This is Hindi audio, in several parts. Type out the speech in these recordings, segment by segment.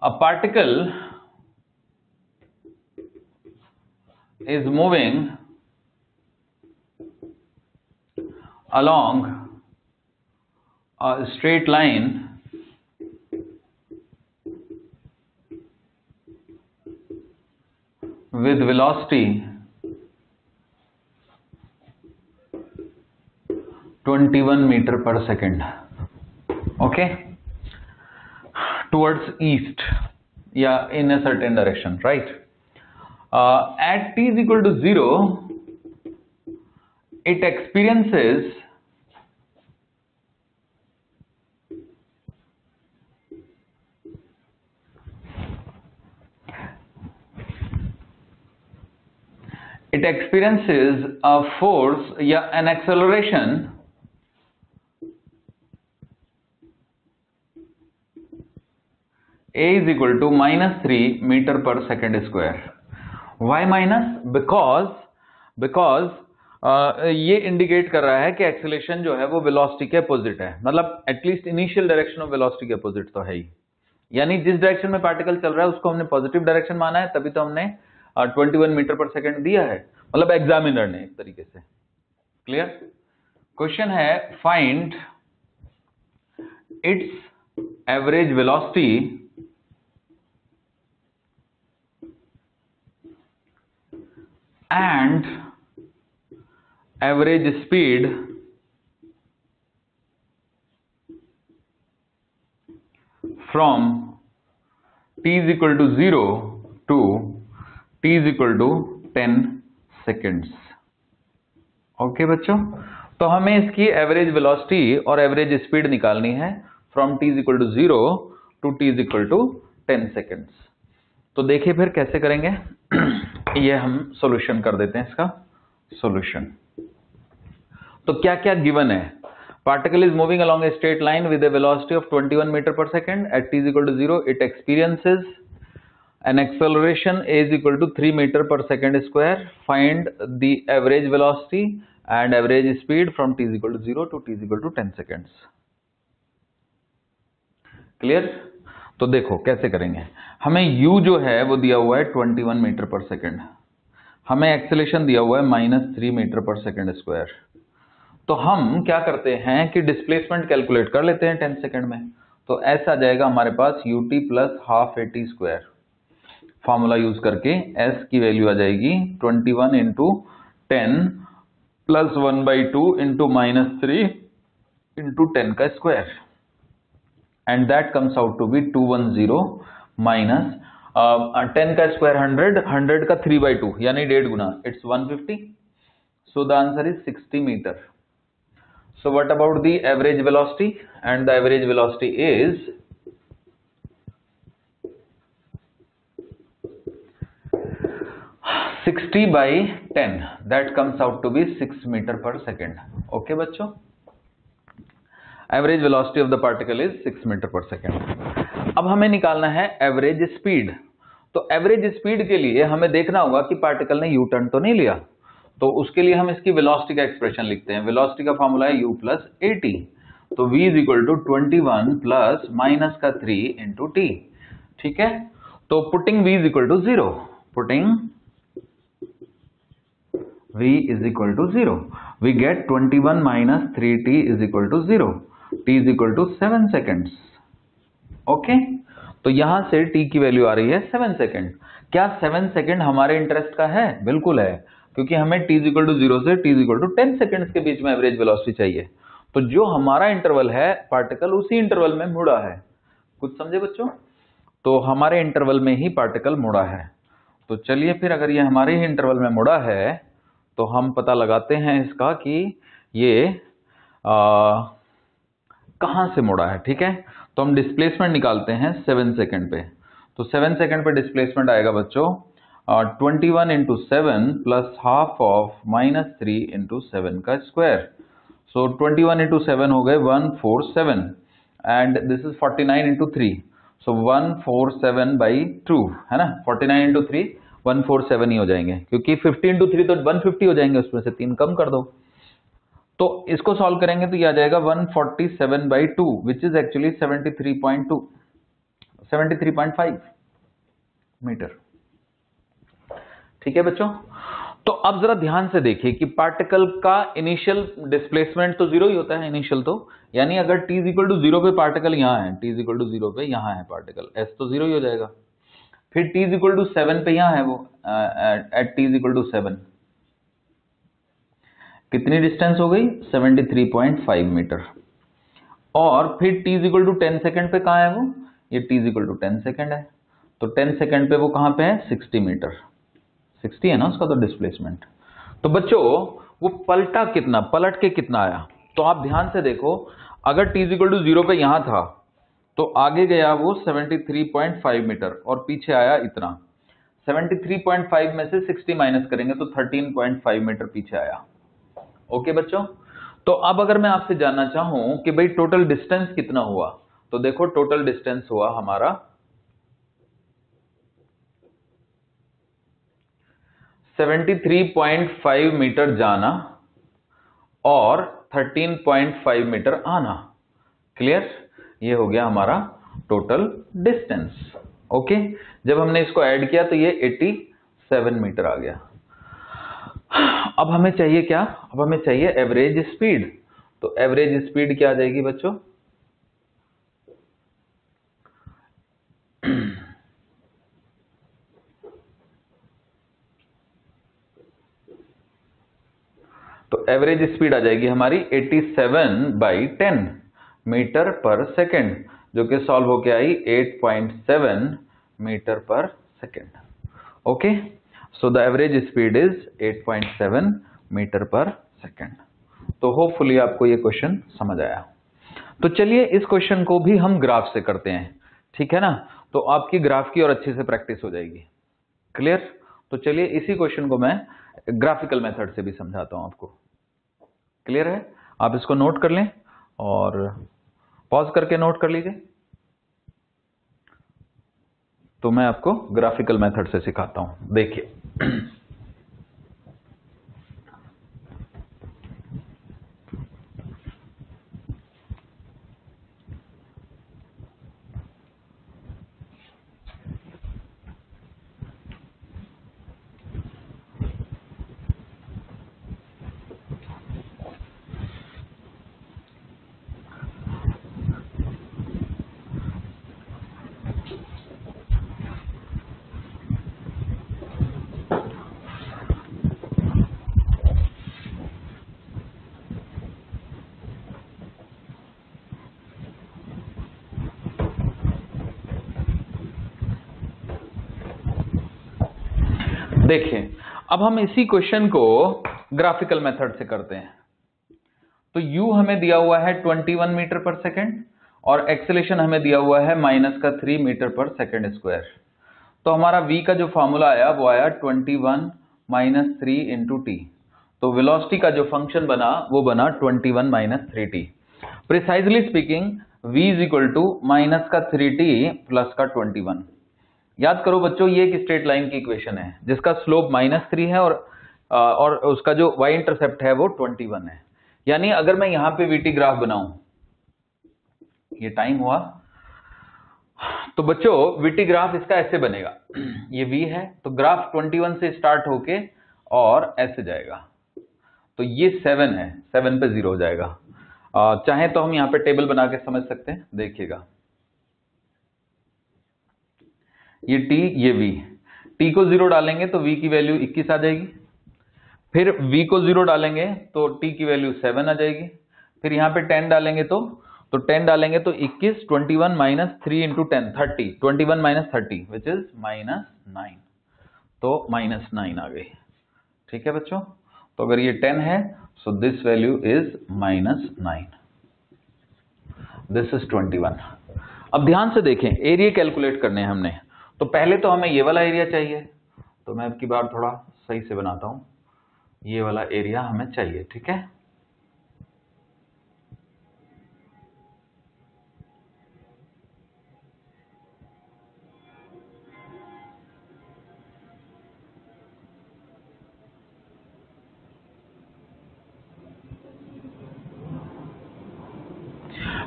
A particle is moving along a straight line with velocity 21 meter per second, okay, towards east, yeah, in a certain direction, right? At t is equal to 0, it experiences a force, yeah, an acceleration a is equal to -3 meter per second square. Why minus? because ये इंडिकेट कर रहा है कि एक्सेलरेशन जो है वो वेलोसिटी के अपोजिट है, मतलब at least initial direction of velocity के अपोजिट तो है ही, यानी जिस डायरेक्शन में पार्टिकल चल रहा है उसको हमने पॉजिटिव डायरेक्शन माना है, तभी तो हमने 21 मीटर पर सेकंड दिया है, मतलब एग्जामिनर ने एक तरीके से। क्लियर? क्वेश्चन है find its average velocity and average speed from t is equal to 0 to t is equal to 10 seconds। Okay बच्चों, तो हमें इसकी एवरेज वेलोसिटी और एवरेज स्पीड निकालनी है from t is equal to 0 to t is equal to 10 seconds। तो देखिए फिर कैसे करेंगे। ये हम सॉल्यूशन कर देते हैं इसका सॉल्यूशन। तो क्या क्या गिवन है? Particle is moving along a straight line with a velocity of 21 meter per second at t is equal to 0, it experiences an acceleration a is equal to 3 meter per second square. Find the average velocity and average speed from t is equal to 0 to t is equal to 10 seconds। Clear? तो देखो कैसे करेंगे। हमें u जो है वो दिया हुआ है 21 मीटर पर सेकेंड, हमें एक्सेलरेशन दिया हुआ है -3 मीटर पर सेकेंड स्क्वायर। तो हम क्या करते हैं कि डिस्प्लेसमेंट कैलकुलेट कर लेते हैं 10 सेकेंड में। तो ऐसा आ जाएगा हमारे पास ut plus half at square, formula use करके s की वैल्यू आ जाएगी 21 इंटू 10 प्लस 1/2 इंटू -3 इंटू 10 का square, and that comes out to be 210 minus 10 का स्क्वायर 100 का 3/2 यानी 1.5 गुना, it's 150। So the answer is 60 meter. So what about the average velocity? And the average velocity is 60/10, that comes out to be 6 meter per second। Okay बच्चों, average velocity of the particle is 6 metre per second. अब हमें निकालना है एवरेज स्पीड। तो एवरेज स्पीड के लिए हमें देखना होगा कि पार्टिकल ने यू टर्न तो नहीं लिया, तो उसके लिए हम इसकी वेलोसिटी का एक्सप्रेशन लिखते हैं। वेलोसिटी का फॉर्मूला है u प्लस at, तो v is equal to 21 plus minus का 3 इंटू t। ठीक है, तो putting v is equal to 0, putting v is equal to 0, we get 21 minus 3t is equal to 0, t is equal to 7 seconds। Okay, तो यहां से t की वैल्यू आ रही है 7 सेकेंड। क्या 7 सेकेंड हमारे इंटरेस्ट का है? बिल्कुल है, क्योंकि हमें t is equal to 0 से t is equal to 10 seconds के बीच में एवरेज वेलोसिटी चाहिए। तो जो हमारा इंटरवल है, पार्टिकल उसी इंटरवल में मुड़ा है। कुछ समझे बच्चों? तो हमारे इंटरवल में ही पार्टिकल मुड़ा है। तो चलिए फिर, अगर ये हमारे ही इंटरवल में मुड़ा है तो हम पता लगाते हैं इसका कि ये कहां से मुड़ा है। ठीक है, तो हम डिस्प्लेसमेंट निकालते हैं 7 सेकेंड पे। तो 7 सेकेंड पे डिस्प्लेसमेंट आएगा बच्चों 21 into 7 plus half of -3 into 7 का स्क्वायर। सो 21 इंटू 7 हो गए 147, एंड दिस इज 49 इंटू 3, सो 147/2 है ना। 49 इंटू 3 147 ही हो जाएंगे, क्योंकि 50 इंटू 3 तो 150 हो जाएंगे, उसमें से 3 कम कर दो। तो इसको सॉल्व करेंगे तो ये आ जाएगा 147/2 विच इज एक्चुअली 73.2। 73.5 मीटर। ठीक है बच्चों, तो अब जरा ध्यान से देखिए कि पार्टिकल का इनिशियल डिस्प्लेसमेंट तो जीरो ही होता है इनिशियल, तो यानी अगर t इक्वल टू जीरो पे पार्टिकल यहाँ है, t इक्वल टू जीरो पे यहाँ है पार्टिकल, s तो जीरो ही हो जाएगा। फिर t इक्वल टू 7 पे यहाँ है वो, एट t इक्वल टू 7 कितनी डिस्टेंस हो गई 73.5 मीटर। और फिर t इक्वल टू 10 सेकेंड पे कहाँ है वो, ये t इक्वल टू 10 सेकेंड है, तो 10 सेकेंड पे वो कहाँ पे है 60 मीटर, 60 है ना उसका तो डिस्प्लेसमेंट। तो बच्चों वो पलट के कितना आया, तो आप ध्यान से देखो, अगर t इक्वल टू 0 पे यहां था तो आगे गया वो 73.5 मीटर और पीछे आया इतना, 73.5 में से 60 माइनस करेंगे तो 13.5 मीटर पीछे आया। ओके बच्चों, तो अब अगर मैं आपसे जानना चाहूं कि भाई टोटल डिस्टेंस कितना हुआ, तो देखो टोटल डिस्टेंस हुआ हमारा 73.5 मीटर जाना और 13.5 मीटर आना। क्लियर, ये हो गया हमारा टोटल डिस्टेंस। ओके, जब हमने इसको ऐड किया तो ये 87 मीटर आ गया। अब हमें चाहिए क्या, अब हमें चाहिए एवरेज स्पीड। तो एवरेज स्पीड क्या आ जाएगी बच्चों, तो एवरेज स्पीड आ जाएगी हमारी 87/10 मीटर पर सेकेंड, जो कि सॉल्व होके आई 8.7 metre per second. Okay, so the average speed is 8.7 metre per second. तो होपफुली आपको ये क्वेश्चन समझ आया। तो चलिए इस क्वेश्चन को भी हम ग्राफ से करते हैं, ठीक है ना, तो आपकी ग्राफ की और अच्छे से प्रैक्टिस हो जाएगी। क्लियर, तो चलिए इसी क्वेश्चन को मैं ग्राफिकल मेथड से भी समझाता हूं आपको। क्लियर है, आप इसको नोट कर लें और पॉज करके नोट कर लीजिए, तो मैं आपको ग्राफिकल मेथड से सिखाता हूं। देखिए देखिए अब हम इसी क्वेश्चन को ग्राफिकल मेथड से करते हैं। तो u हमें दिया हुआ है 21 मीटर पर सेकेंड और एक्सेलेरेशन हमें दिया हुआ है -3 मीटर पर सेकेंड स्क्वायर। तो हमारा v का जो फॉर्मूला आया वो आया 21 - 3 × t। तो वेलोसिटी का जो फंक्शन बना वो बना 21 - 3t। Precisely speaking v -3t + 21। याद करो बच्चों, ये एक स्ट्रेट लाइन की इक्वेशन है जिसका स्लोप -3 है और उसका जो y इंटरसेप्ट है वो 21 है। यानी अगर मैं यहां पे vt ग्राफ बनाऊं, ये टाइम हुआ, तो बच्चों vt ग्राफ इसका ऐसे बनेगा, ये v है तो ग्राफ 21 से स्टार्ट होके और ऐसे जाएगा, तो ये 7 है, 7 पे 0 हो जाएगा। चाहे तो हम यहाँ पे टेबल बना के समझ सकते हैं, देखिएगा ये t ये v, t को 0 डालेंगे तो v की वैल्यू 21 आ जाएगी, फिर v को 0 डालेंगे तो t की वैल्यू 7 आ जाएगी, फिर यहाँ पे 10 डालेंगे तो 10 डालेंगे तो 21, 21 - 3 × 10 30, 21 - 30 विच इज -9, तो -9 आ गई। ठीक है बच्चों, तो अगर ये 10 है so this value is -9, this is 21। अब ध्यान से देखें, एरिया कैलकुलेट करने हैं हमने, तो पहले तो हमें ये वाला एरिया चाहिए, तो मैं अब की बार थोड़ा सही से बनाता हूं, ये वाला एरिया हमें चाहिए। ठीक है,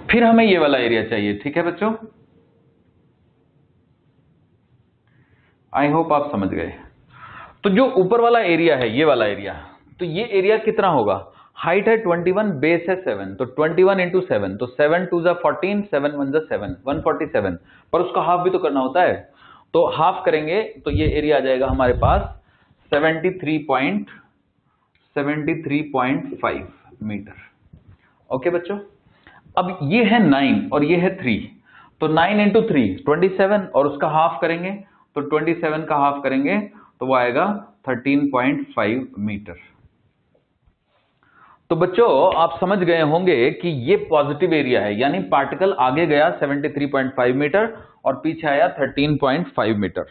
फिर हमें ये वाला एरिया चाहिए। ठीक है बच्चों, आई होप आप समझ गए। तो जो ऊपर वाला एरिया है, ये वाला एरिया, तो ये एरिया कितना होगा? हाइट है 21, बेस है 7, तो 21 इंटू 7, तो 7 2 जा 14, 7 1 जा 7, 147, पर उसका हाफ भी तो करना होता है, तो हाफ करेंगे तो ये एरिया आ जाएगा हमारे पास 73.5 मीटर। ओके बच्चों, अब ये है 9 और ये है 3, तो 9 इंटू 3 27, और उसका हाफ करेंगे तो 27 का हाफ करेंगे तो वो आएगा 13.5 मीटर। तो बच्चों आप समझ गए होंगे कि ये पॉजिटिव एरिया है, यानी पार्टिकल आगे गया 73.5 मीटर और पीछे आया 13.5 मीटर।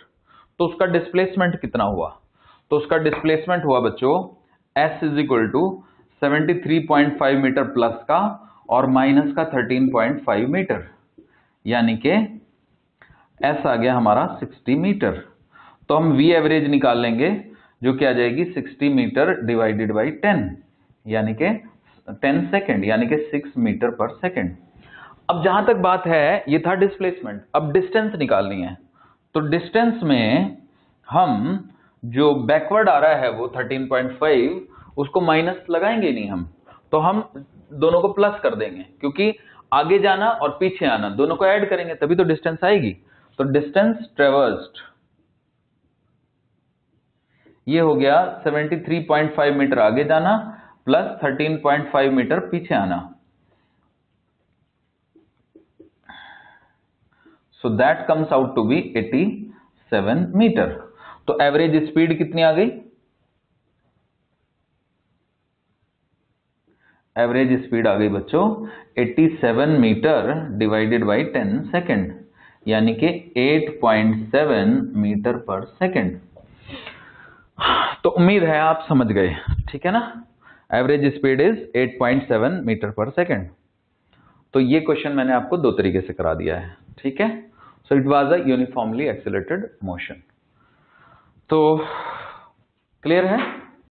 तो उसका डिस्प्लेसमेंट कितना हुआ? तो उसका डिस्प्लेसमेंट हुआ बच्चों S is equal to 73.5 metre plus का और माइनस का 13.5 मीटर, यानी कि S आ गया हमारा 60 मीटर। तो हम V एवरेज निकाल लेंगे, जो कि आ जाएगी 60 मीटर डिवाइडेड बाई 10, यानी कि 10 सेकेंड, यानी कि 6 मीटर पर सेकेंड। अब जहां तक बात है, ये था डिस्प्लेसमेंट, अब डिस्टेंस निकालनी है। तो डिस्टेंस में हम जो बैकवर्ड आ रहा है वो 13.5, उसको माइनस लगाएंगे नहीं हम, तो हम दोनों को प्लस कर देंगे, क्योंकि आगे जाना और पीछे आना दोनों को ऐड करेंगे तभी तो डिस्टेंस आएगी। तो डिस्टेंस ट्रेवर्स्ड ये हो गया 73.5 मीटर आगे जाना प्लस 13.5 मीटर पीछे आना। So that comes out to be 87 metre. तो एवरेज स्पीड कितनी आ गई? एवरेज स्पीड आ गई बच्चों 87 मीटर डिवाइडेड बाई 10 सेकेंड, यानी कि 8.7 मीटर पर सेकेंड। तो उम्मीद है आप समझ गए, ठीक है ना। Average speed is 8.7 metre per second. तो ये क्वेश्चन मैंने आपको दो तरीके से करा दिया है, ठीक है। So it was a uniformly accelerated motion. तो क्लियर है?